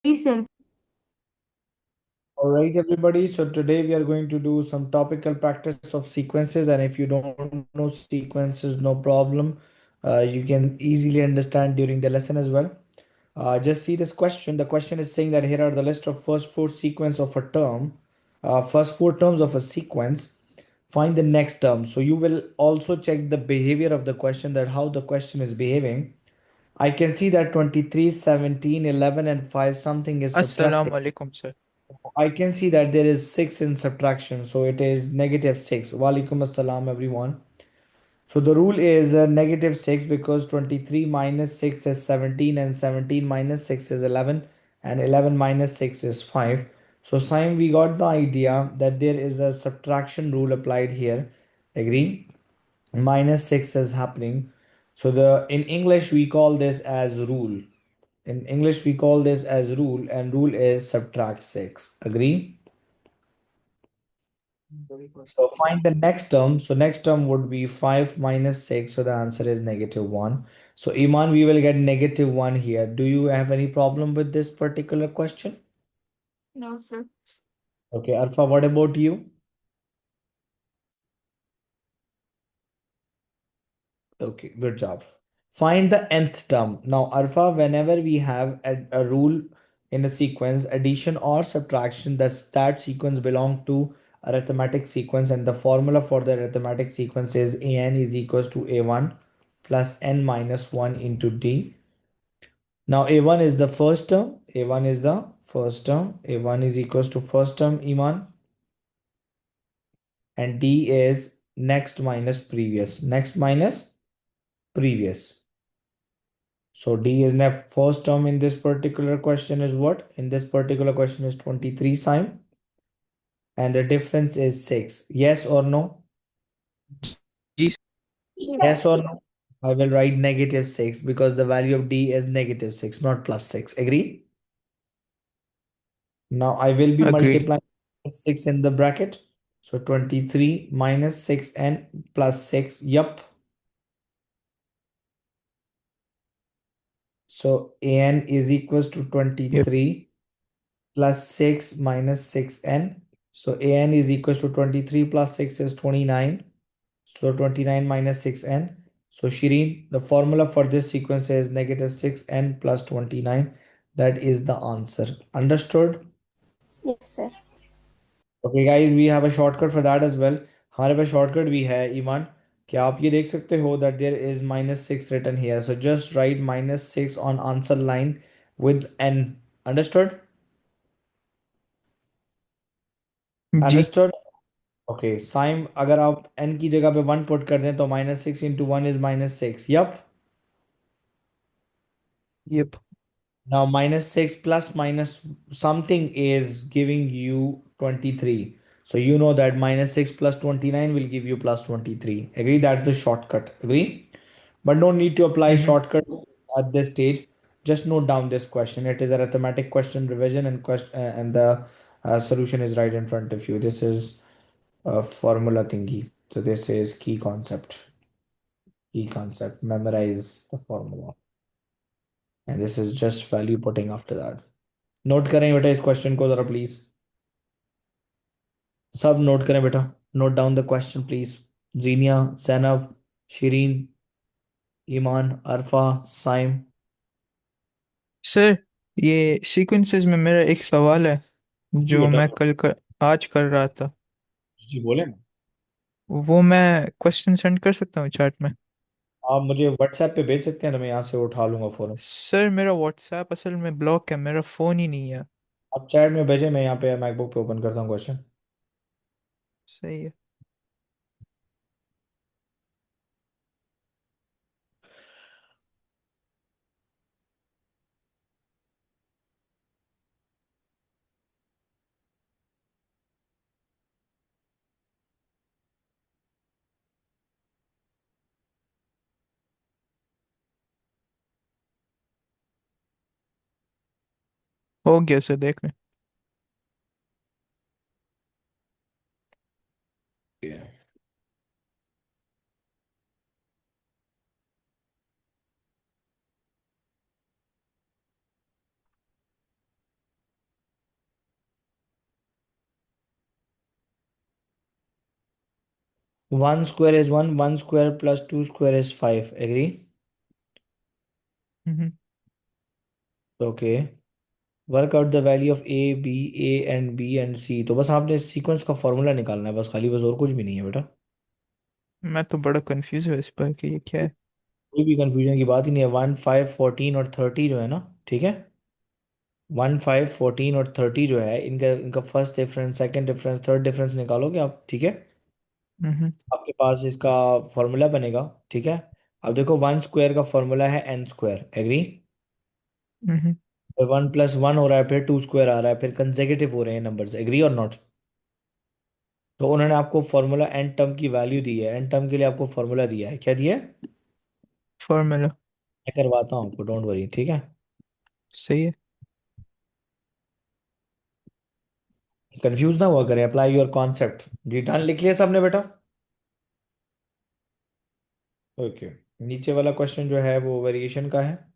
Please, sir. All right, everybody. So today we are going to do some topical practice of sequences. And if you don't know sequences, no problem. You can easily understand during the lesson as well. Just see this question. The question is saying that here are the list of first four sequence of a term, first four terms of a sequence. Find the next term. So you will also check the behavior of the question, that how the question is behaving. I can see that 23, 17, 11, and 5 something is subtracted. Assalamu alaikum, sir. I can see that there is 6 in subtraction, so it is negative 6. Walaikum assalam, everyone. So the rule is negative 6 because 23 minus 6 is 17 and 17 minus 6 is 11 and 11 minus 6 is 5. So Simon, we got the idea that there is a subtraction rule applied here. Agree? Minus 6 is happening. So the in English we call this as rule. In English we call this as rule, and rule is subtract 6. Agree? So find the next term. So next term would be 5 minus 6. So the answer is negative 1. So Iman, we will get negative 1 here. Do you have any problem with this particular question? No, sir. Okay, Arfa, what about you? Okay, good job. Find the nth term. Now, Arfa, whenever we have a rule in a sequence, addition or subtraction, that sequence belong to arithmetic sequence, and the formula for the arithmetic sequence is an is equals to a1 plus n minus 1 into d. Now, a1 is the first term. A1 is the first term. A1 is equals to first term, Iman, and d is next minus previous. Next minus previous. So D is the first term in this particular question is what? In this particular question is 23 sign, and the difference is 6. Yes or no? Ji, Yes or no? I will write negative 6 because the value of D is negative 6, not plus 6. Agree? Now I will be agreed. multiplying 6 in the bracket. So 23 minus 6n plus 6. Yup. So an is equals to Yep. 23 plus 6 minus 6n. So an is equals to 23 plus 6 is 29. So 29 minus 6n. So Shireen, the formula for this sequence is negative 6n plus 29. That is the answer. Understood? Yes, sir. Okay guys, we have a shortcut for that as well. हमारे पास shortcut भी है ईमान. क्या आप ये देख सकते हो that there is minus 6 written here. So just write minus 6 on answer line with n. Understood? जी, Understood? ओके साइम, अगर आप n की जगह पे 1 पुट कर दें तो minus 6 into 1 is minus 6. Yep. yep. Now minus 6 plus minus something is giving you 23. So you know that minus 6 plus 29 will give you plus 23. Agree? That's the shortcut. Agree? But no need to apply Mm-hmm. shortcuts at this stage. Just note down this question. It is a arithmetic question revision, and and the solution is right in front of you. This is a formula thingy. So this is key concept. Key concept. Memorize the formula. And this is just value putting after that. Note करें बेटा इस question को जरा please. सब note करें बेटा. Note down the question please. Zeenia, Zainab, Shireen, Iman, Arfa, Saim. Sir, ये sequences में मेरा एक सवाल है जी जो बेटा. मैं आज कर रहा था। जी बोले ना. वो मैं क्वेश्चन सेंड कर सकता हूँ चैट में? आप मुझे व्हाट्सएप पे भेज सकते हैं तो मैं यहाँ से उठा लूंगा फौरन. सर, मेरा व्हाट्सएप असल में ब्लॉक है, मेरा फ़ोन ही नहीं है। आप चैट में भेजें, मैं यहाँ पे मैकबुक पे ओपन करता हूँ क्वेश्चन. सही है। हो गया सर, देख लें। 1 square is 1, 1 square plus 2 square is 5. Agree? Hmm Okay. Work out the value of A and B and C. तो बस आपने सीक्वेंस का फॉर्मूला निकालना है, बस खाली, बस और कुछ भी नहीं है बेटा। मैं तो बड़ा कंफ्यूज हूँ इस पर कि ये क्या है। कोई भी कंफ्यूजन की बात ही नहीं है। 1, 5, 14 और 30 जो है ना, ठीक है, 1, 5, 14 और 30 जो है, इनका इनका first difference, second difference, third difference निकालोगे आप, ठीक है, हम्म आपके पास इसका फॉर्मूला बनेगा, ठीक है। अब देखो 1 स्क्वायर का फॉर्मूला है n स्क्वायर। एग्री? हम्म 1 + 1 हो रहा है, फिर 2 स्क्वायर आ रहा है, फिर कंसेक्यूटिव हो रहे हैं नंबर्स। एग्री और नॉट? तो उन्होंने आपको फॉर्मूला एन टर्म की वैल्यू दी है, एन टर्म के लिए आपको फॉर्मूला दिया है। क्या दिया है? फॉर्मूला। मैं करवाता हूँ आपको, डोंट वरी, ठीक है। सही है। कंफ्यूज ना हुआ करें, अप्लाई योर कॉन्सेप्ट। जी डन, लिख लिया सबने बेटा? ओके। नीचे वाला क्वेश्चन जो है वो वेरिएशन का है।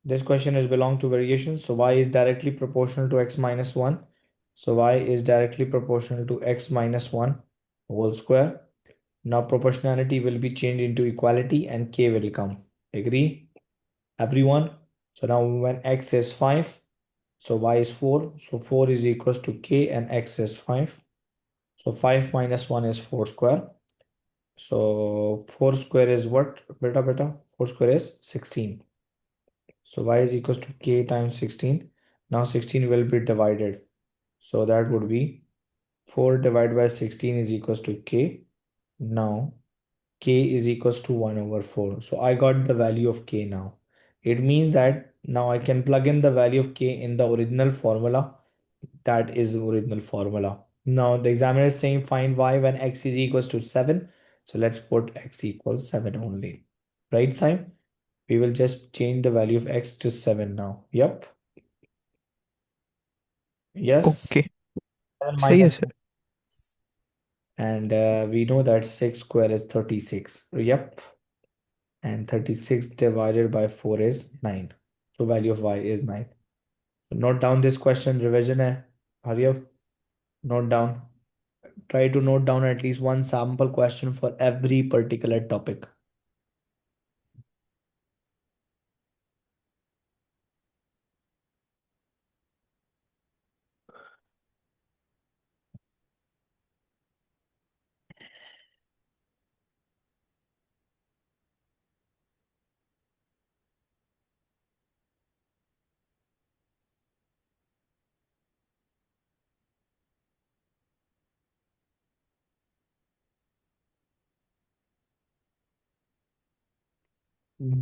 This question is belong to variation. So y is directly proportional to x minus 1. So y is directly proportional to x minus 1 whole square. Now proportionality will be changed into equality and k will come. Agree? Everyone? So now when x is 5, so y is 4. So 4 is equals to k and x is 5. So 5 minus 1 is 4 square. So 4 square is what? Beta beta. 4 square is 16. So y is equals to k times 16. Now 16 will be divided. So that would be 4 divided by 16 is equals to k. Now k is equals to 1 over 4. So I got the value of k now. It means that now I can plug in the value of k in the original formula. That is the original formula. Now the examiner is saying find y when x is equals to 7. So let's put x equals 7 only. Right, Simon? We will just change the value of x to 7 now. Yep. Yes. Okay. 7 सही है minus sir. 6. And we know that 6 square is 36. Yep. And 36 divided by 4 is 9. So value of y is 9. So note down this question. Revision hai. Hurry up. Note down. Try to note down at least one sample question for every particular topic.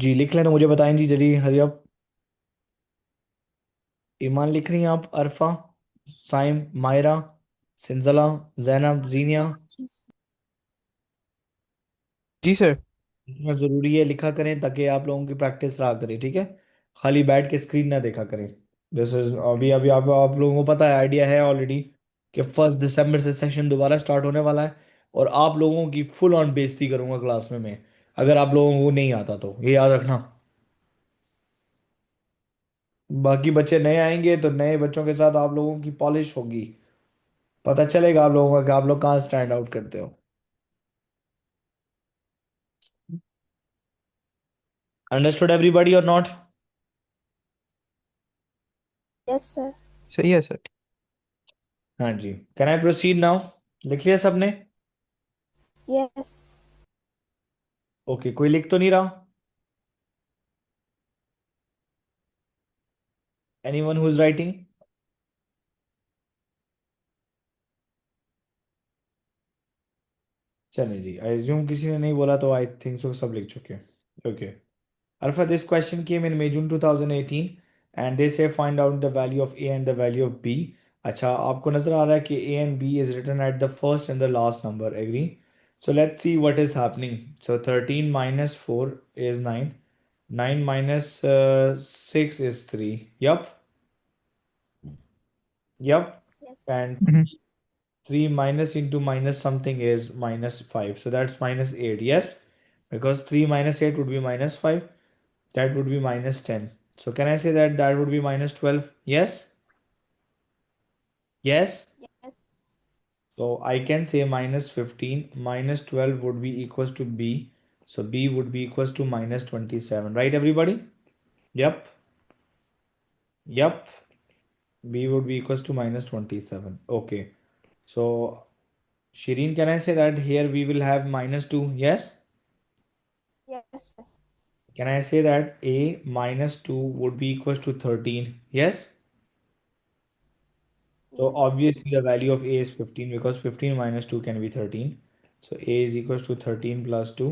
जी लिख लेना, मुझे बताएं जी जल्दी, hurry up. ईमान लिख रही हैं आप? अरफा, साइम, मायरा, सिंजला, जैनब, जीनिया? जी sir. लिखना जरूरी है, लिखा करें ताकि आप लोगों की प्रैक्टिस रहा करे, ठीक है। खाली बैठ के स्क्रीन ना देखा करें। जैसे अभी अभी आप लोगों को पता है, आइडिया है ऑलरेडी कि 1 दिसंबर से सेशन दोबारा स्टार्ट होने वाला है। और आप लोगों की फुल ऑन बेइज्जती करूंगा क्लास में मैं, अगर आप लोगों को नहीं आता तो ये याद रखना। बाकी बच्चे नए आएंगे तो नए बच्चों के साथ आप लोगों की पॉलिश होगी, पता चलेगा आप लोगों का कि आप लोग कहाँ स्टैंड आउट करते हो। अंडरस्टूड एवरीबॉडी और नॉट? Yes, sir. सही है सर। हाँ जी। Can I proceed now? लिख लिया सबने? Yes. ओके, कोई लिख तो नहीं रहा? Anyone who is writing? चलिए जी, आई एज्यूम किसी ने नहीं बोला तो आई थिंक सो सब लिख चुके हैं। Okay. Alpha, this question came in May June 2018 and they say find out the value of A and the value of B. अच्छा, आपको नजर आ रहा है कि A and B is written at the first and the last number. Agree? So let's see what is happening. So 13 minus 4 is 9. 9 minus 6 is 3. Yup. Yup. Yes. And hmm 3 minus into minus something is minus 5. So that's minus 8. Yes. Because 3 minus 8 would be minus 5. That would be minus 10. So can I say that that would be minus 12? Yes? Yes? Yes. So I can say minus 15 minus 12 would be equals to B. So B would be equals to minus 27. Right, everybody? Yep. Yep. B would be equals to minus 27. Okay. So Shireen, can I say that here we will have minus 2? Yes. Yes, sir. Can I say that A minus 2 would be equals to 13? Yes. So Yes. obviously the value of A is 15 because 15 minus 2 can be 13. So A is equals to 13 plus 2.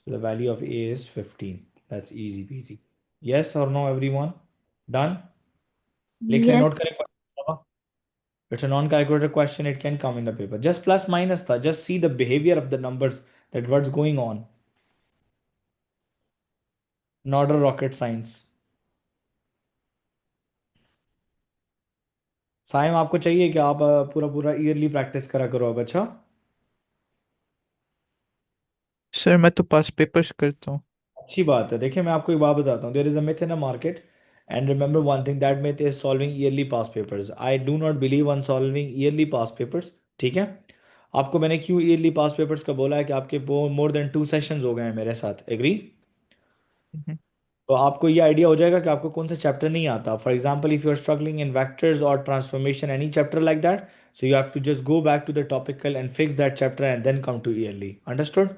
So the value of A is 15. That's easy peasy. Yes or no, everyone? Done? लिख ले Yes. note करें question. It's a non-calculated question. It can come in the paper. Just plus minus था. Just see the behavior of the numbers, that what's going on. Not a rocket science. Saim आपको चाहिए कि आप पूरा पूरा yearly practice करा करो अब अच्छा. सर मैं तो पास पेपर्स करता हूँ। अच्छी बात है. देखिए मैं आपको एक बात बताता हूँ. There is a myth in a market and remember one thing, that myth is solving yearly past papers. I do not believe on solving yearly past papers. ठीक है. आपको मैंने क्यों ईयरली पास पेपर्स का बोला है कि आपके मोर देन 2 सेशंस हो गए हैं मेरे साथ. एग्री. हम्म। तो आपको ये आइडिया हो जाएगा कि आपको कौन सा चैप्टर नहीं आता. For example if you are struggling in vectors और transformation any chapter like that, so you have to just go back to the topical and fix that chapter and then come to yearly. Understood.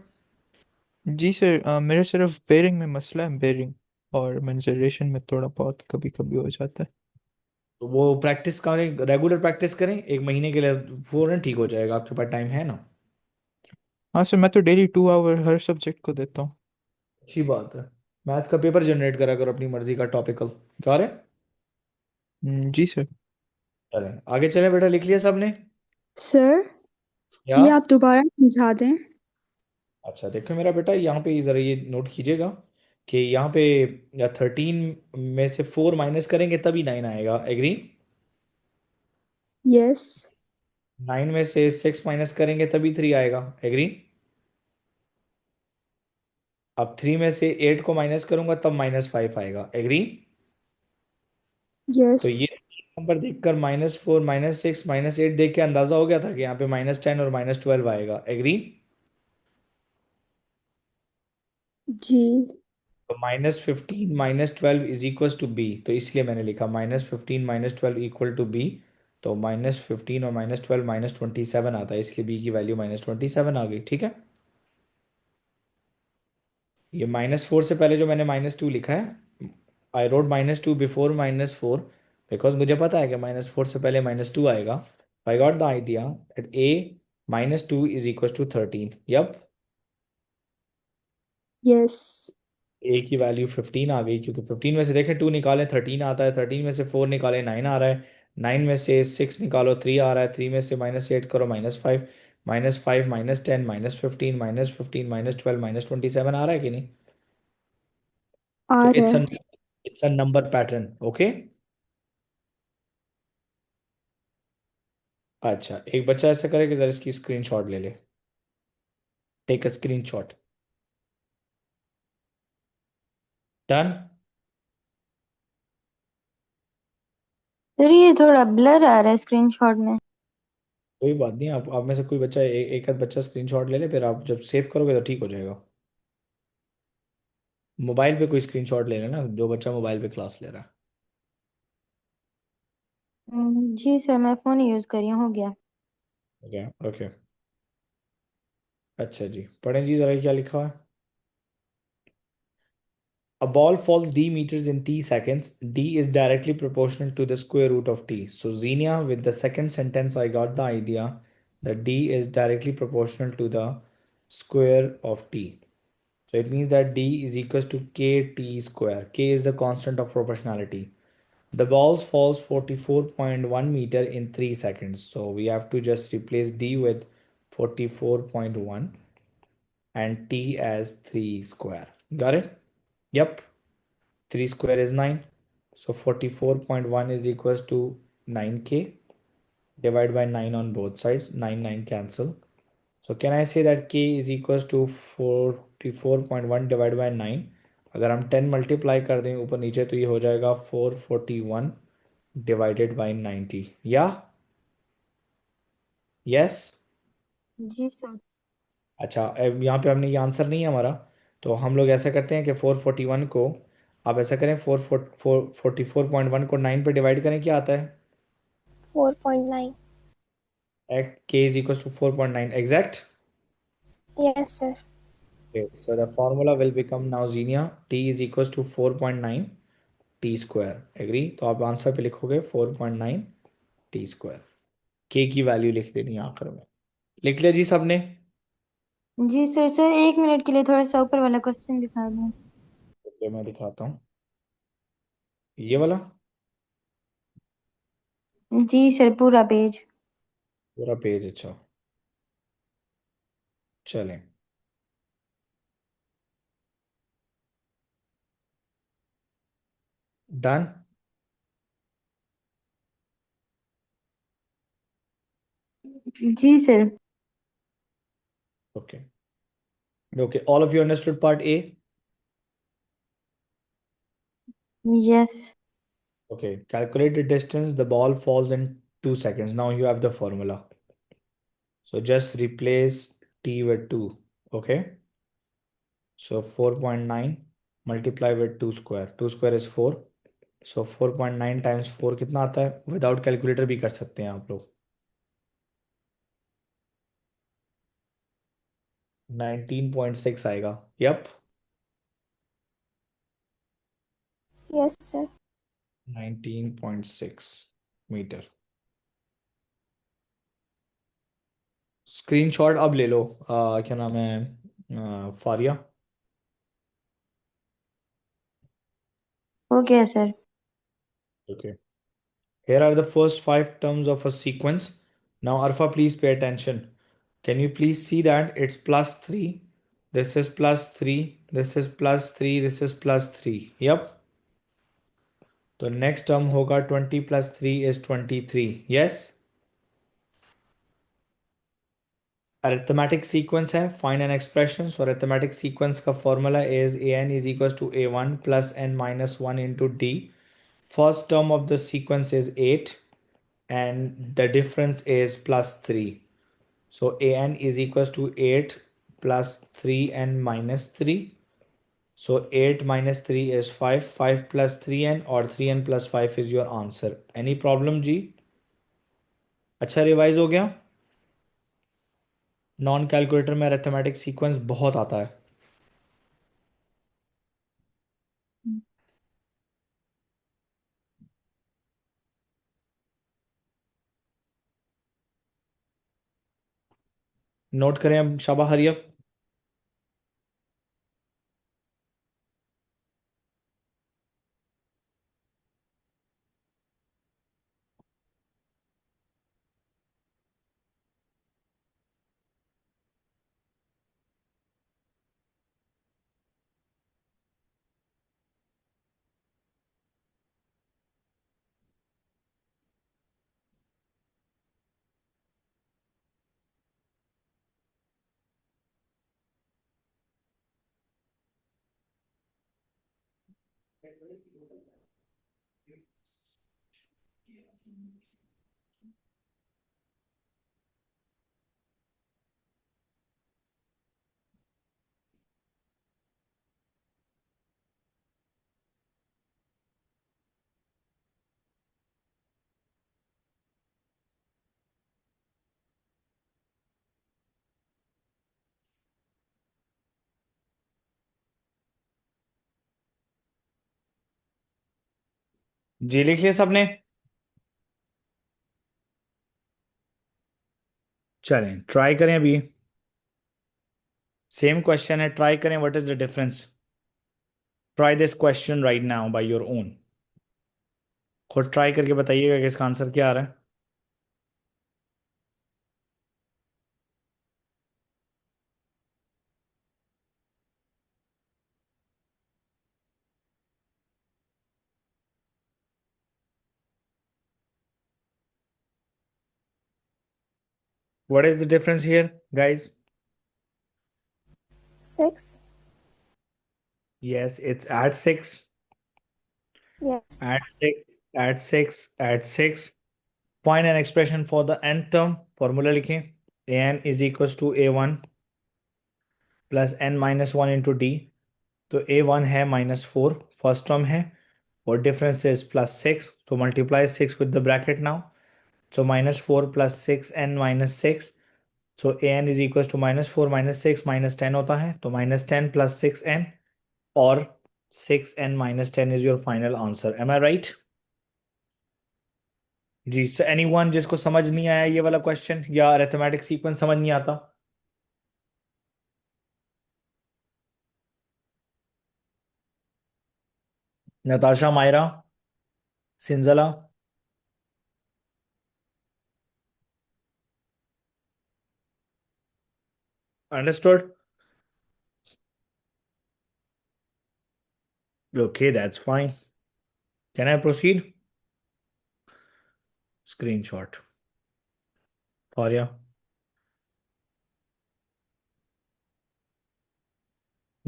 जी sir, मेरा सिर्फ bearing में मसला है, bearing और mensuration में थोड़ा बहुत कभी कभी हो जाता है। तो वो प्रैक्टिस करें, रेगुलर प्रैक्टिस करें 1 महीने के लिए, फौरन ठीक हो जाएगा. आपके पास टाइम है ना. हाँ सर, मैं तो डेली 2 आवर हर सब्जेक्ट को देता हूँ। अच्छी बात है. मैथ का पेपर जनरेट करा करो अपनी मर्जी का टॉपिकल. क्या रहे. जी सर। चलें आगे चलें बेटा. लिख लिया सबने. सर, या ये आप दोबारा समझा दें। अच्छा देखो मेरा बेटा, यहाँ पे ज़रा ये नोट कीजिएगा कि यहाँ पे या 13 में से 4 माइनस करेंगे तभी 9 आएगा. एग्री. यस। 9 में से 6 माइनस करेंगे तभी 3 आएगा. एग्री. अब 3 में से 8 को माइनस करूंगा तब -5 आएगा. एग्री. तो यस। ये नंबर देखकर -4 -6 -8 देख के अंदाजा हो गया था कि यहाँ पे -10 और -12 आएगा. एग्री. जी। तो -15 -12 इज इक्वल टू बी. तो इसलिए मैंने लिखा -15 -12 इक्वल टू बी. तो -15 और -12 -27 आता है, इसलिए बी की वैल्यू -27 आ गई. ठीक है. ये -4 से पहले जो मैंने -2 लिखा है, आई रोड -2 बिफोर -4 बिकॉज मुझे पता है कि -4 से पहले -2 आएगा. I got the idea that a -2 is equal to 13. Yup. Yes. A की वैल्यू 15 आ गई क्योंकि 15 में से देखें 2 निकालें 13 आता है. 13 में से 4 निकालें 9 आ रहा है. 9 में से 6 निकालो 3 आ रहा है. 3 में से -8 करो -5. -5 -10 -15 -15 -12 -27 आ रहा है कि नहीं. आ So रहा it's a है। number pattern. Okay. अच्छा एक बच्चा ऐसा करे कि जरा इसकी स्क्रीनशॉट ले ले. Take a screenshot. Done. Sir ये थोड़ा ब्लर आ रहा है स्क्रीनशॉट में। कोई बात नहीं. आप में से कोई बच्चा एक आध बच्चा स्क्रीनशॉट ले ले, फिर आप जब सेव करोगे तो ठीक हो जाएगा. मोबाइल पे कोई स्क्रीनशॉट ले लेना जो बच्चा मोबाइल पे क्लास ले रहा है. जी सर, मैं फोन यूज कर रही हूँ, हो गया। Okay okay. अच्छा जी पढ़ें जी जरा क्या लिखा हुआ है. A ball falls d meters in t seconds. D is directly proportional to the square root of t. So Xenia, with the second sentence, I got the idea that d is directly proportional to the square of t. So it means that d is equals to kt square. K is the constant of proportionality. The ball falls 44.1 meter in 3 seconds. So we have to just replace d with 44.1 and t as 3 square. Got it? Yep. 3 square is 9. So 44.1 is equals to 9k. Divide by 9 on both sides. 9 9 cancel. So can I say that k is equals to 44.1 divided by 9. अगर हम 10 multiply कर दें ऊपर नीचे तो ये हो जाएगा 441 divided by 90. Yeah. Yes. जी सर। अच्छा, अब यहाँ पे हमने ये आंसर नहीं है हमारा, तो हम लोग ऐसा करते हैं कि 441 को, आप ऐसा करें, 44.1 को 9 पे डिवाइड करें, क्या आता है? 4.9. k is equals to 4.9 exact. Yes, sir. Okay, so the formula will become now Xenia, t is equals to 4.9 t square. Agree? तो आप आंसर पे लिखोगे 4.9 t square. k की वैल्यू लिख देनी है आखिर में। लिख लिया जी सबने? जी सर। सर 1 मिनट के लिए थोड़ा सा ऊपर वाला क्वेश्चन दिखा दें। ओके, मैं दिखाता हूँ ये वाला जी सर, पूरा पेज। पूरा पेज। अच्छा, चलें। डन। जी sir. Okay okay, all of you understood part A? Yes. Okay, calculate the distance the ball falls in 2 seconds. Now you have the formula. So just replace t with 2. Okay. So 4.9 multiply with 2 square. 2 square is 4. So 4.9 times 4 कितना आता है? Without calculator भी कर सकते हैं आप लोग। 19.6 आएगा। Yep, Yes, sir. 19.6 metre. Screenshot अब ले लो। क्या नाम है, फारिया? हो गया sir. Okay. Here are the first 5 terms of a sequence. Now, Arfa, please pay attention. Can you please see that it's plus 3? This is plus 3. This is plus 3. This is plus 3. Yep. The next term hoga 20 plus 3 is 23. Yes. Arithmetic sequence hai. Find an expression. So arithmetic sequence ka formula is an is equals to a1 plus n minus 1 into d. First term of the sequence is 8 and the difference is plus 3. So an is equals to 8 plus 3n minus 3. So 8 minus 3 is 5. 5 plus 3n or 3n plus 5 is your answer. Any problem जी? अच्छा revise हो गया? Non calculator में arithmetic sequence बहुत आता है। Note करें अब शाबा हरियप। जी लिख लिया सबने? चलें ट्राई करें अभी। सेम क्वेश्चन है, ट्राई करें। What is the difference? Try this question right now by your own. खुद ट्राई करके बताइएगा कि इसका आंसर क्या आ रहा है। What is the difference here, guys? 6. Yes, it's add 6, Yes. add 6, add 6, add 6. Find an expression for the nth term. Formula लिखें। an is equals to a1 plus n minus one into D. तो a1 है -4 first term है, और difference is +6, तो multiply 6 with the bracket now. So -4 + 6n -6, so an is equal to -4 -6 -10 होता है, तो -10 + 6n, और 6n -10 is your final answer. Am I right? जी। सो एनीवन जिसको समझ नहीं आया ये वाला क्वेश्चन या अरिथमेटिक सीक्वेंस समझ नहीं आता? Natasha, Myra, Sinjala, understood? Okay, that's fine. Can I proceed? Screenshot. Faria.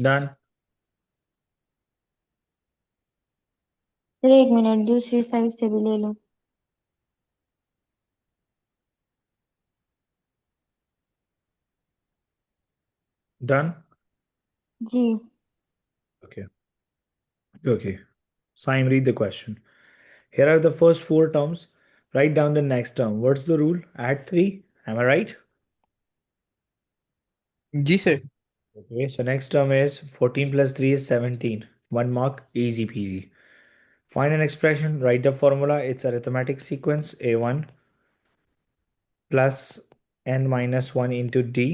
Done. Sir एक मिनट, दूसरी साइड से भी ले लो। Done. जी। Okay. Okay. Simon, read the question. Here are the first four terms. Write down the next term. What's the rule? Add 3. Am I right? जी sir. Okay. So next term is 14 plus 3 is 17. 1 mark. Easy peasy. Find an expression. Write the formula. It's arithmetic sequence. A1 plus n minus 1 into d.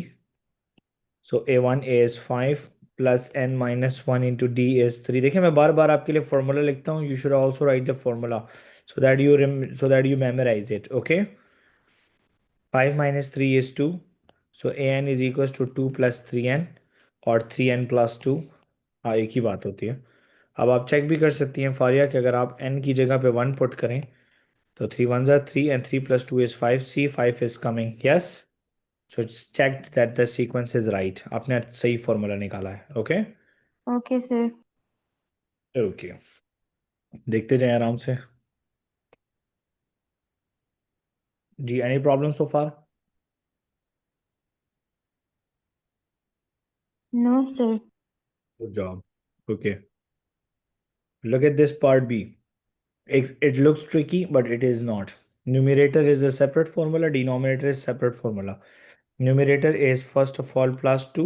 So a1 is 5 plus n minus 1 into d is 3. देखिए मैं बार बार आपके लिए formula लिखता हूँ. You should also write the formula so that you memorize it. Okay. 5 minus 3 is 2. So an is equals to 2 plus 3n, और 3n plus 2. हाँ, एक ही बात होती है. अब आप चेक भी कर सकती हैं फारिया कि अगर आप n की जगह पे 1 पुट करें तो 3 1s are 3 and 3 plus 2 is 5. See, 5 is coming. Yes. So it's checked that the sequence is right. आपने सही फॉर्मूला निकाला है. ओके. Okay sir. ओके, देखते जाएं आराम से. जी, any problem so far? No sir. Good job. Okay, look at this part B. It looks tricky but it is not. Numerator is a separate formula, denominator is separate formula. Numerator is first of all plus 2,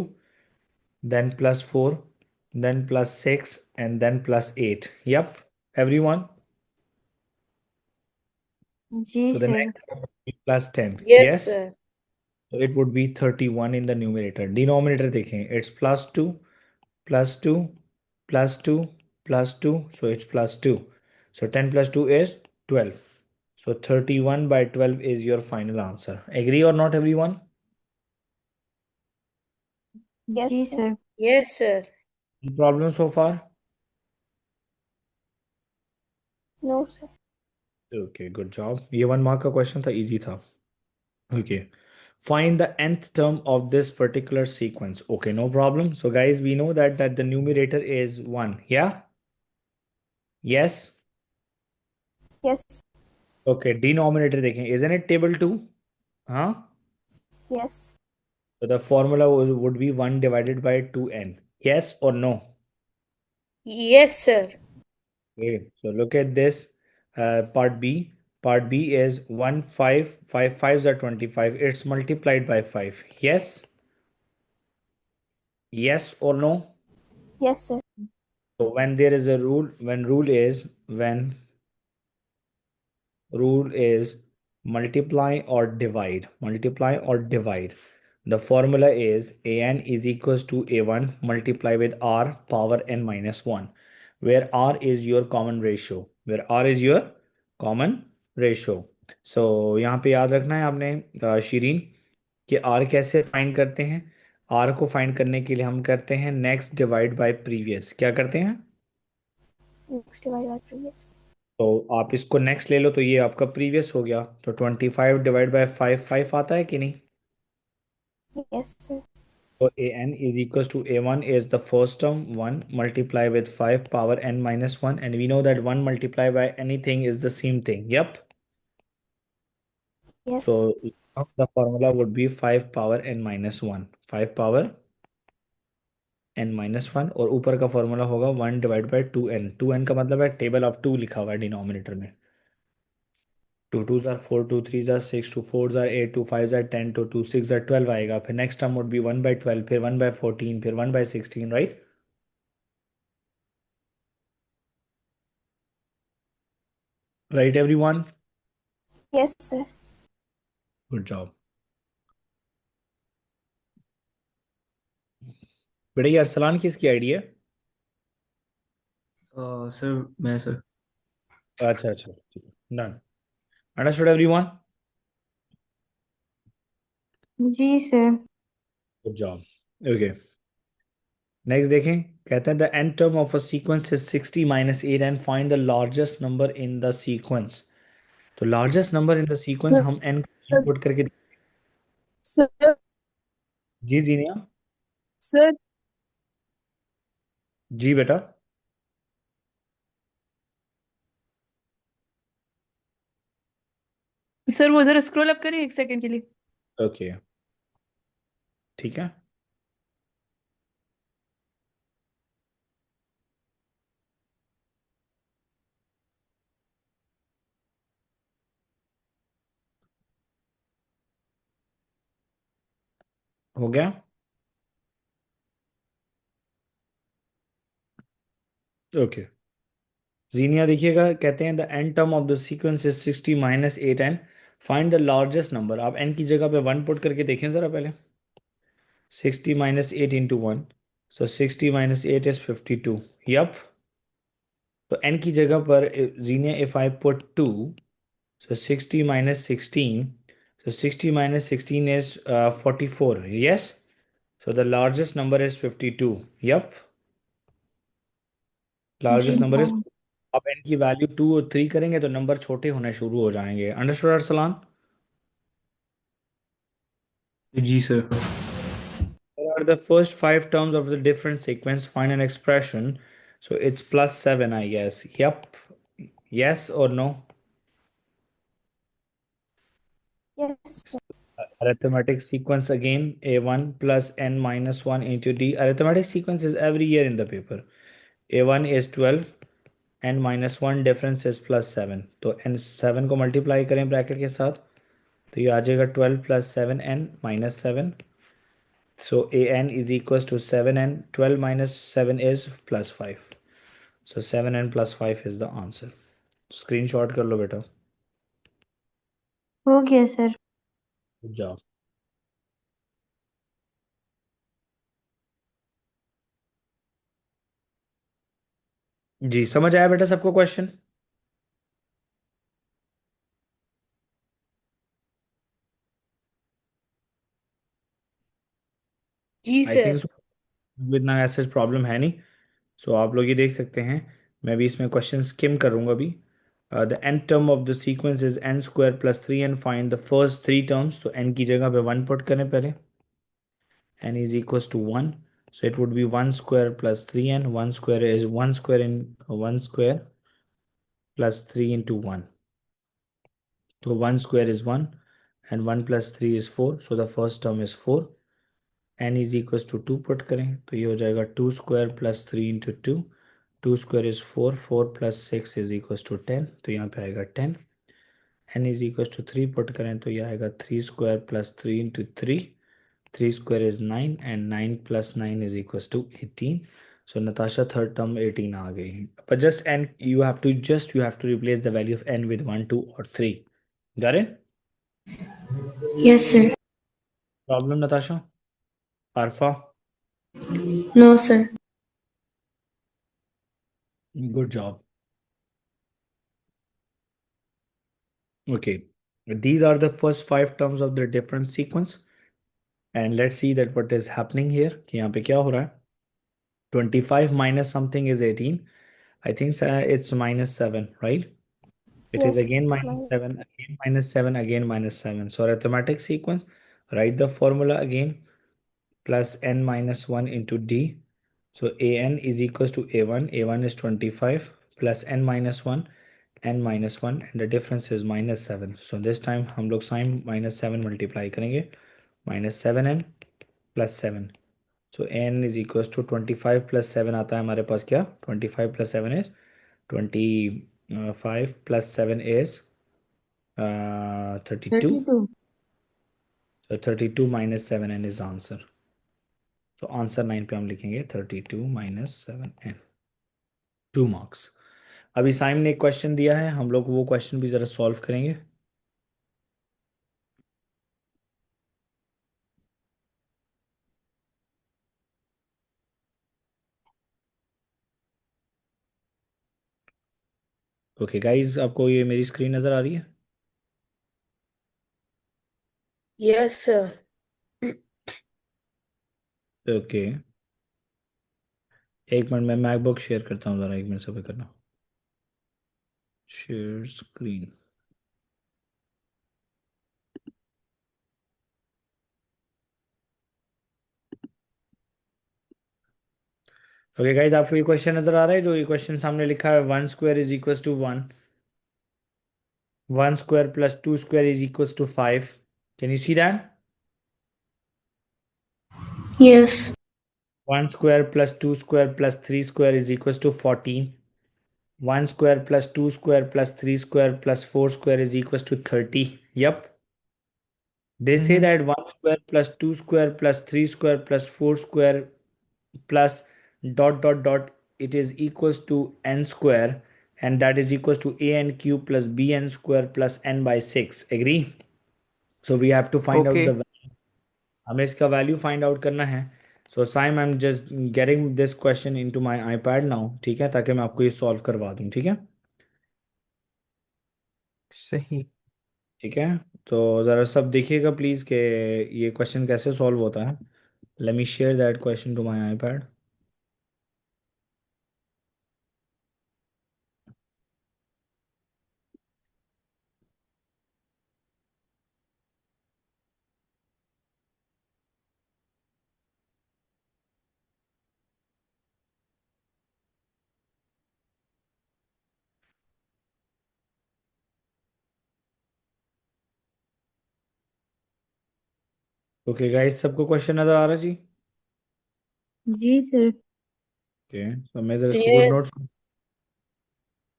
then plus 4, then plus 6, and then plus 8. Yep, everyone. जी So the sir. next one would be plus 10. Yes, Yes. sir. So it would be 31 in the numerator. Denominator देखें, it's plus 2, plus 2, plus 2, plus 2. So it's plus 2. So 10 plus 2 is 12. So 31 by 12 is your final answer. Agree or not, everyone? Yes, जी sir. Sir. Yes, sir. Any problem so far? No, sir. Okay, good job. ये 1 mark का question था, easy था. Okay. Find the nth term of this particular sequence. Okay, no problem. So guys, we know that the numerator is 1. Yeah? Yes? Yes. Okay, denominator देखें. Isn't it table 2? Huh? Yes. So the formula would be 1 divided by 2n. Yes or no? Yes, sir. Okay, so look at this. Part B. Part B is 1, 5. 5 5s are 25. It's multiplied by 5. Yes? Yes or no? Yes, sir. So when there is a rule, when rule is multiply or divide, the formula is an is equals to a1 multiply with r power n minus 1, where r is your common ratio. So यहाँ पे याद रखना है आपने शीरीन, कि r कैसे find करते हैं. r को फाइंड करने के लिए हम करते हैं नेक्स्ट डिवाइड बाय प्रीवियस. क्या करते हैं? Next divided by previous. तो आप इसको नेक्स्ट ले लो, तो ये आपका प्रीवियस हो गया. तो 25 डिवाइड बाय 5 5 आता है कि नहीं? Yes, sir. So an is equals to a1 is the first term, 1 multiply with 5 power n minus 1, and we know that 1 multiplied by anything is the same thing. Yep. Yes. So The formula would be 5 power n minus 1, 5 power n minus 1, और ऊपर का formula होगा 1 divide by 2n। 2n का मतलब है table of 2 लिखा हुआ है डिनोमिनेटर में। 2 2s are 4, 2 3s are 6, 2 4s are 8, 2 5s are 10, 2 6 are 12 आएगा। फिर next term would be 1 by 12, फिर 1 बाई 14, फिर 1 by 16, right? Right everyone? Yes, sir. Good job बेटा। ये अरसलान किसकी आइडिया है? सर मैं सर अच्छा अच्छा, डन। Understood everyone? जी sir. Good job. Okay, next देखें। कहते हैं the n term of a sequence is 60 minus 8 and find the largest number in the sequence. तो largest number in the sequence हम n put करके। Sir ji Zeenia. Sir जी बेटा। Sir वो जरा स्क्रॉल अप करिए 1 सेकंड के लिए। ओके, ठीक है। हो गया। ओके, जीनिया देखिएगा। कहते हैं the n term of the sequence is 60 minus 8 and find the largest number. आप एन की जगह पे 1 पुट करके देखें ज़रा पहले। 60 minus 8 into 1, so 60 minus 8 is 52। Yup. तो n की जगह पर जीनिया if I put 2, so 60 minus 16, so 60 minus 16 is 44। yes, so the largest number is 52। yep, जी largest number is। हाँ। आप n की वैल्यू 2 और 3 करेंगे तो नंबर छोटे होने शुरू हो जाएंगे। अंडरस्टूड अरसलान? जी sir. What are the first 5 terms of the different sequence? Find an expression. So it's plus 7, I guess. Yep. Yes or no? Yes, sir. Arithmetic sequence again. A1 plus n minus 1 into d. Arithmetic sequence is every year in the paper. A1 is 12. n minus 1 difference is plus 7. तो n 7 को multiply करें bracket के साथ तो ये आ जाएगा 12 plus 7n minus 7। So an is equals to 7n. 12 minus 7 is plus 5. So 7n plus 5 is the answer. Screenshot कर लो बेटा। हो गया सर। Good job. जी समझ आया बेटा सबको क्वेश्चन? जी आई सर। थिंक इतना ऐसा प्रॉब्लम है नहीं। सो आप लोग ये देख सकते हैं। मैं भी इसमें क्वेश्चन स्किम करूंगा अभी। The n term of the sequence is n square plus 3 and find the first 3 terms. तो एन की जगह पे 1 पुट करें पहले। N is equals to 1, so it would be 1 square plus 3 n. 1 square is 1 square in 1 square plus 3 into 1। तो 1 square is 1 and 1 plus 3 is 4, so the first term is 4। N is equals to 2 put करें तो ये हो जाएगा 2 square plus 3 into 2। 2 square is 4, 4 plus 6 is equals to 10, तो यहाँ पे आएगा 10। N is equals to 3 put करें तो ये आएगा 3 square plus 3 into 3। 3 square is 9 and 9 plus 9 is equals to 18। So Natasha third term 18 आ गई है। but just n you have to replace the value of n with 1 2 or 3। got it? Yes, sir. Problem Natasha? Arfa? No, sir. Good job. Okay, these are the first 5 terms of the different sequence and let's see that what is happening here कि यहाँ पे क्या हो रहा है। 25 minus something is 18। I think it's minus 7, right? It is Yes, again it's minus minus. 7, again minus 7, again minus 7. So arithmetic sequence, write the formula again. Plus n minus 1 into d. So an is equals to a1. a1 is 25 plus n minus 1. n minus 1 and the difference is minus 7. So this time हम लोग sin minus 7 multiply करेंगे, minus 7n plus 7. So n is equals to 25 plus 7 आता है हमारे पास क्या, 25 plus 7 is 25 plus 7 is 32. 32. So 32 minus 7n is answer. तो answer 9 पे हम लिखेंगे 32 minus 7n, 2 marks. अभी साइम ने एक क्वेश्चन दिया है, हम लोग वो क्वेश्चन भी ज़रा सॉल्व करेंगे. ओके गाइस, आपको ये मेरी स्क्रीन नज़र आ रही है? Yes, sir. ओके, एक मिनट, मैं मैकबुक शेयर करता हूँ, ज़रा एक मिनट सब्र करना. Share screen. ओके गाइस, आपको ये क्वेश्चन नज़र आ रहा है? जो ये क्वेश्चन सामने लिखा है, 1 square is equals to 1, 1 square plus 2 square is equals to 5. Can you see that? Yes. 1 square plus 2 square plus 3 square is equals to 14. 1 square plus 2 square plus 3 square plus 4 square is equals to 30. Yep. They say that 1 square plus 2 square plus 3 square plus 4 square plus dot dot dot, it is equals to n square, and that is equals to an cube plus bn square plus n by 6. Agree? So we have to find out Okay. the, हमें इसका value find out करना है. So Saim, I am just getting this question into my iPad now, ठीक है, ताकि मैं आपको ये सॉल्व करवा दूं. ठीक है, सही. ठीक है. तो ज़रा सब देखिएगा प्लीज़ कि ये क्वेश्चन कैसे सॉल्व होता है. Let me share that question to my iPad. Okay guys, सबको क्वेश्चन नज़र आ रहा है जी? जी सर. ओके, तो मैं ज़रा इसको गुड Yes. नोट्स,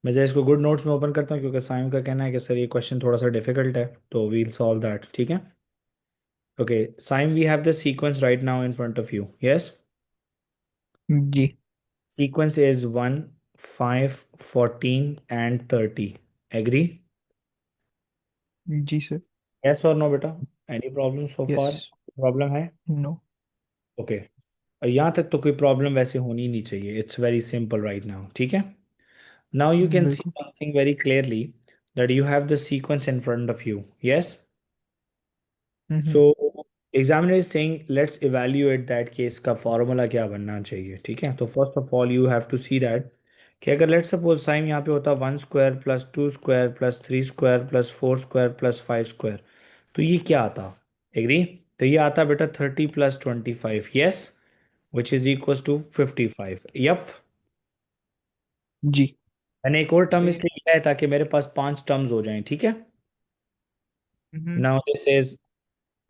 मैं ज़रा इसको गुड नोट्स में ओपन करता हूँ, क्योंकि साइम का कहना है कि सर ये क्वेश्चन थोड़ा सा डिफिकल्ट है, तो वील सॉल्व दैट. ठीक है. Okay Saim, we have the sequence right now in front of you. Yes, जी. sequence is 1, 5, 14 and 30. Agree? जी सर. Yes or no बेटा? Any problem so far? Yes. Problem है? नो. ओके, यहाँ तक तो कोई प्रॉब्लम वैसे होनी नहीं चाहिए. It's very simple right now. ठीक है. नाउ यू कैन सी बिल्कुल. Something very clearly that you have the sequence in front of you. Yes? Hmm. So examiner is saying let's evaluate that case का formula क्या बनना चाहिए. ठीक है, तो first of all you have to see that कि अगर let suppose sign यहाँ पे होता 1 square plus 2 square plus 3 square plus 4 square plus 5 square, तो ये क्या आता? एग्री? तो ये आता बेटा 30 plus 25. Yes, which is equal to 55. Yup. जी. मैंने एक और टर्म सही. इसलिए लिया है ताकि मेरे पास 5 टर्म्स हो जाएं. ठीक है. Hmm. Now this is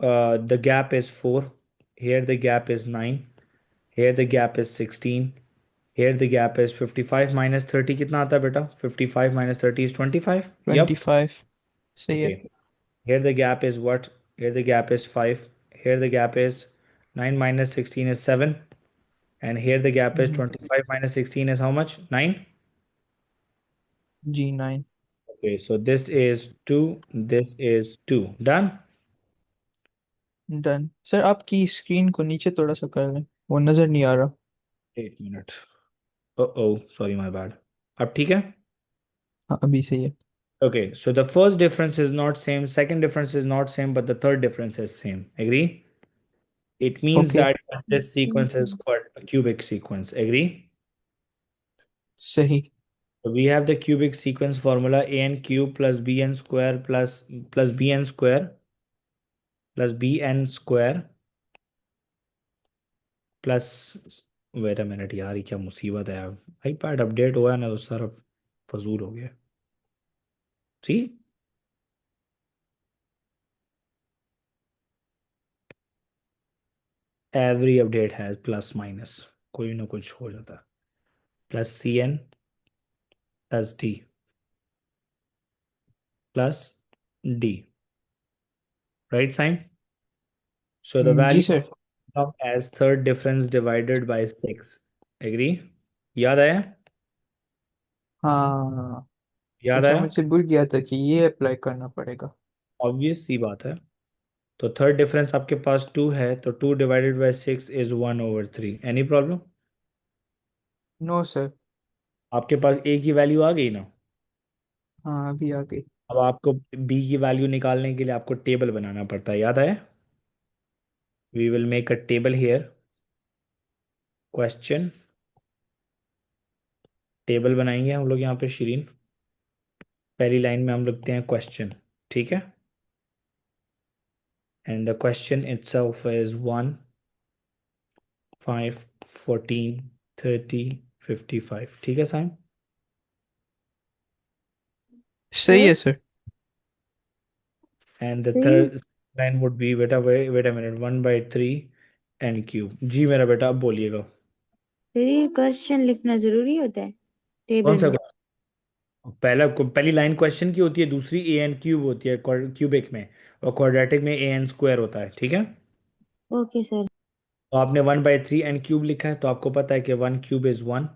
the gap is 4, here the gap is 9, here the gap is 16, here the gap is 55 minus 30. कितना आता है बेटा? 55 minus 30 is 25. Yep. 25. सही है. Okay, here the gap is what? Here the gap is 5, here the gap is 9 minus 16 is 7, and here the gap is hmm. 25 minus 16 is how much? 9. जी. 9. Okay, so this is 2, this is 2. Done. Done. Sir आपकी screen को नीचे थोड़ा सा कर लें, वो नज़र नहीं आ रहा. 8 minutes. Oh, sorry, my bad. अब ठीक है. हाँ अभी सही है. Okay, so the first difference is not same, second difference is not same, but the third difference is same. Agree? It means okay. that this sequence is called a cubic sequence. Agree? सही. So we have the cubic sequence formula: an cube plus bn square plus bn square plus bn square plus, wait a minute यार, ये क्या मुसीबत है यार, iPad update हुआ है ना तो सारा फजूल हो गया. See every update has plus minus, कोई ना कुछ हो जाता है, plus c n plus d plus d, right sign? So the जी value sir. of come as third difference divided by 6. Agree? याद आया? हाँ, याद अच्छा आया? मुझसे भूल गया था कि ये अप्लाई करना पड़ेगा। ऑब्वियस सी बात है। तो थर्ड डिफरेंस आपके पास 2 है, तो 2 divided by 6 is 1/3। Any problem? No sir. आपके पास ए की वैल्यू आ गई ना? हाँ अभी आ गई। अब आपको बी की वैल्यू निकालने के लिए आपको टेबल बनाना पड़ता है, याद आया? We will make a table here. Question table बनाएंगे हम लोग यहाँ पे शिरीन। पहली लाइन में हम लिखते हैं क्वेश्चन, ठीक है? And the question itself is 1 5 14 30 55, ठीक है साइम? सही है सर। एंड द सही। थर्ड लाइन वुड बी, बेटा wait a minute, 1/3 n cube. जी मेरा बेटा, आप बोलिएगा। फिर ये क्वेश्चन लिखना जरूरी होता है कौन टेबल सा में? पहली लाइन क्वेश्चन की होती है, दूसरी ए एन क्यूब होती है क्यूबिक में, और क्वाड्रेटिक में ए एन स्क्वायर होता है, ठीक है? Okay sir. तो आपने 1/3 एन क्यूब लिखा है, तो आपको पता है कि 1 cube is 1।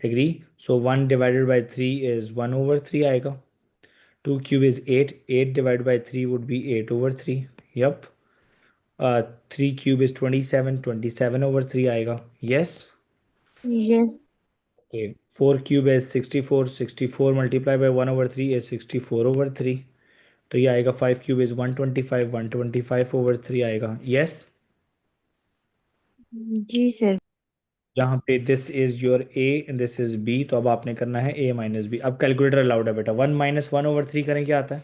Agree? So 1 divided by 3 is 1/3 आएगा। 2 cube is 8, 8 divide by 3 would be 8/3। Yep. 3 cube is 27, 27/3 आएगा। Yes? Yes. Okay. 4 cube is 64, 64 multiply by 1/3 is 64/3। तो ये आएगा 5 क्यूब इज 125, 125/3 आएगा। यस? जी सर। यहाँ पे this is your A this is B, तो अब आपने करना है ए माइनस बी। अब कैलकुलेटर अलाउड है बेटा। 1 - 1/3 करें, क्या आता है?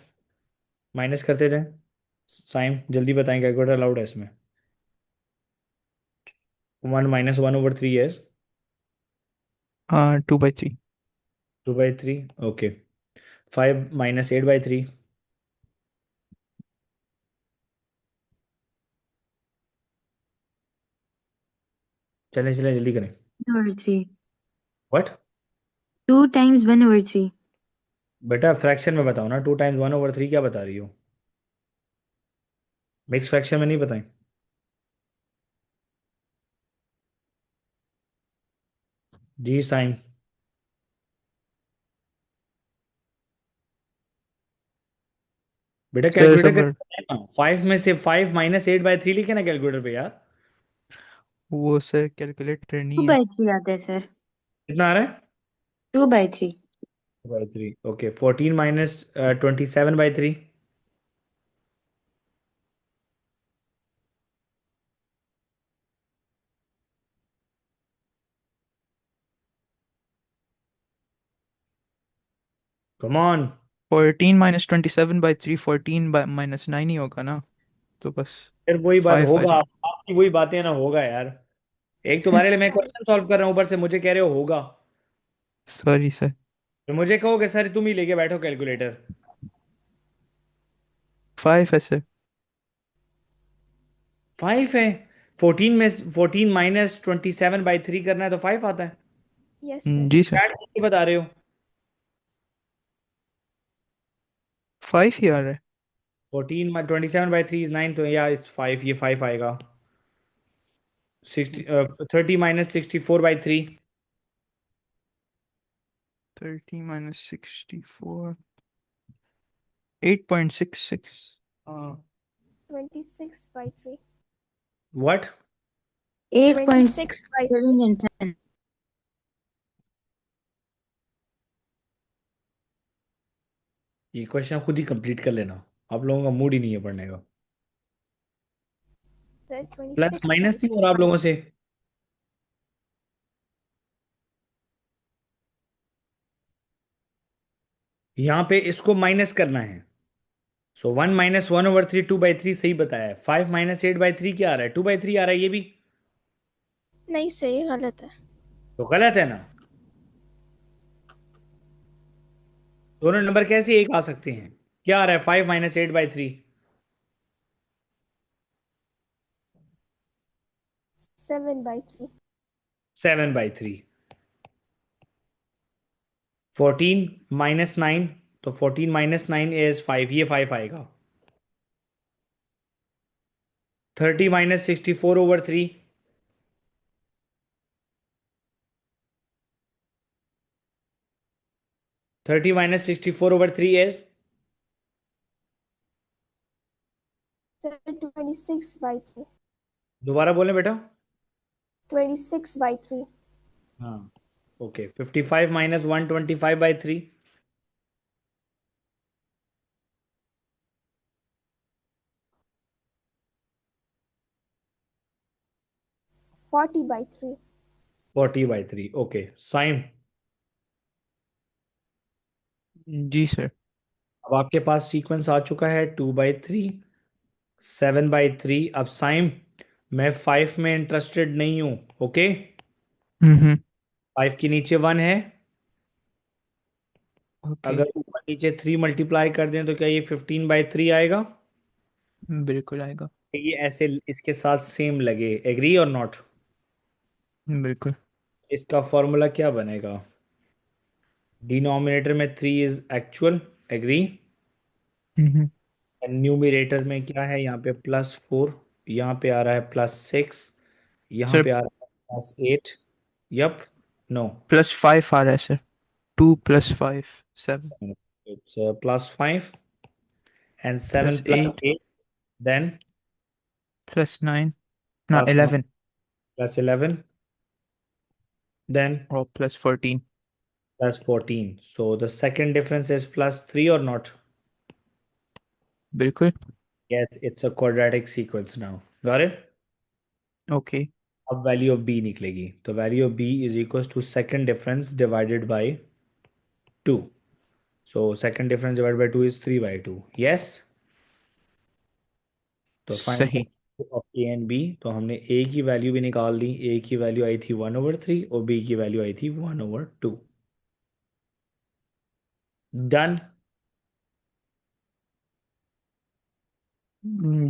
माइनस करते जाएं। साइम जल्दी बताएं, कैलकुलेटर अलाउड है इसमें? 1 - 1/3 है? हाँ 2/3। 2/3। ओके। 5 - 8/3। चलें चलें जल्दी करें। 1/3। व्हाट? 2 टाइम्स 1/3। बेटा फ्रैक्शन में बताओ ना, 2 टाइम्स 1/3 क्या बता रही हो? मिक्स फ्रैक्शन में नहीं बताएं? जी साइम। बेटा सर कैलकुलेटर सबर, कर, 5 में से 5 - 8/3 लिखे ना कैलकुलेटर पे यार। वो सर कैलकुलेटर टू नहीं है। बाई थ्री आता है सर। कितना आ रहा है? 2/3। 2/3। ओके। 14 - 27/3। Come on. 14 - 27/3 14 - 9 ही होगा ना, तो बस फिर वही बात 5 आ होगा, जाए। आपकी वही बातें ना, होगा यार। एक तुम्हारे लिए मैं क्वेश्चन सॉल्व कर रहा हूँ, ऊपर से मुझे कह रहे हो होगा। Sorry sir. फिर मुझे कहोगे सर तुम ही लेके बैठो कैलकुलेटर। 5 है सर। 5 है? 14 - 27/3 करना है तो 5 आता है। Yes, sir. जी सर। क्या नहीं बता रहे हो? 5 ही आ रहा है। 14 - 27/3 इज 9, तो यार इट्स 5, ये 5 आएगा। 30 - 64/3। 30 - 64 8.66। हाँ 26/3. व्हाट? 8.6 26/3. 7 and 10। ये क्वेश्चन खुद ही कंप्लीट कर लेना, आप लोगों का मूड ही नहीं है पढ़ने का। Sir, प्लस माइनस नहीं 26/3. हो रहा आप लोगों से? यहाँ पे इसको माइनस करना है। सो 1 - 1/3 2/3 सही बताया है। 5 - 8/3 क्या आ रहा है? 2/3 आ रहा है ये भी। नहीं सर, ये गलत है. तो गलत है ना? दोनों नंबर कैसे एक आ सकते हैं? क्या आ रहा है? 5 - 8/3। 7/3. 7/3। 14 - 9, तो 14 - 9 इज 5, ये 5 आएगा। 30 - 64/3। 30 - 64/3 इज 26/3. दोबारा बोलें बेटा। 26/3. हाँ, ओके। 55 - 1 25/3। 40/3. 40/3। Okay, sign. जी सर। अब आपके पास सीक्वेंस आ चुका है 2/3, 7/3। अब साइन, मैं 5 में इंटरेस्टेड नहीं हूं। ओके, हम्म। 5 के नीचे 1 है। ओके। अगर ऊपर नीचे 3 मल्टीप्लाई कर दें तो क्या ये 15/3 आएगा? बिल्कुल आएगा। ये ऐसे इसके साथ सेम लगे। एग्री और नॉट? बिल्कुल। इसका फॉर्मूला क्या बनेगा? डिनोमिनेटर में 3 is actual. Agree. Hmm. Numerator में क्या है? यहाँ पे +4, यहाँ पे आ रहा है +6, यहाँ सर पे आ रहा है +8। यप। नो, +5 आ रहा है सर। 2 + 5 7 इट्स +5 एंड 7 +8 + 8, देन +9 ना +9 11 +11, then और +14। +14. So the second difference is +3 or not? बिल्कुल। Yes, it's a quadratic sequence now. Got it? Okay. अब वैल्यू ऑफ बी निकलेगी, तो value of B is equal to second difference divided by 2। So second difference divided by 2 is 3/2। Yes. तो find सही। Of A and B, तो हमने ए की value भी निकाल दी। ए की वैल्यू आई थी 1/3 और बी की वैल्यू आई थी 1/2। डन।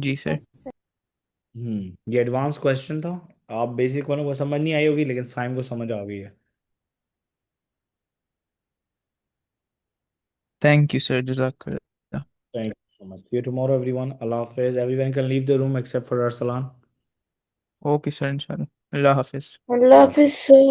जी सर। Yes, sir. ये एडवांस क्वेश्चन था। आप बेसिक वालों को समझ नहीं आई होगी, लेकिन साइम को समझ आ गई है। थैंक यू सर, जज़ाकल्लाह। Thank you so much. See you tomorrow, everyone. Allah Hafiz. Everyone can leave the room except for Arsalan. Okay sir, इंशाल्लाह। अल्लाह हाफिज़। Allah Hafiz, sir.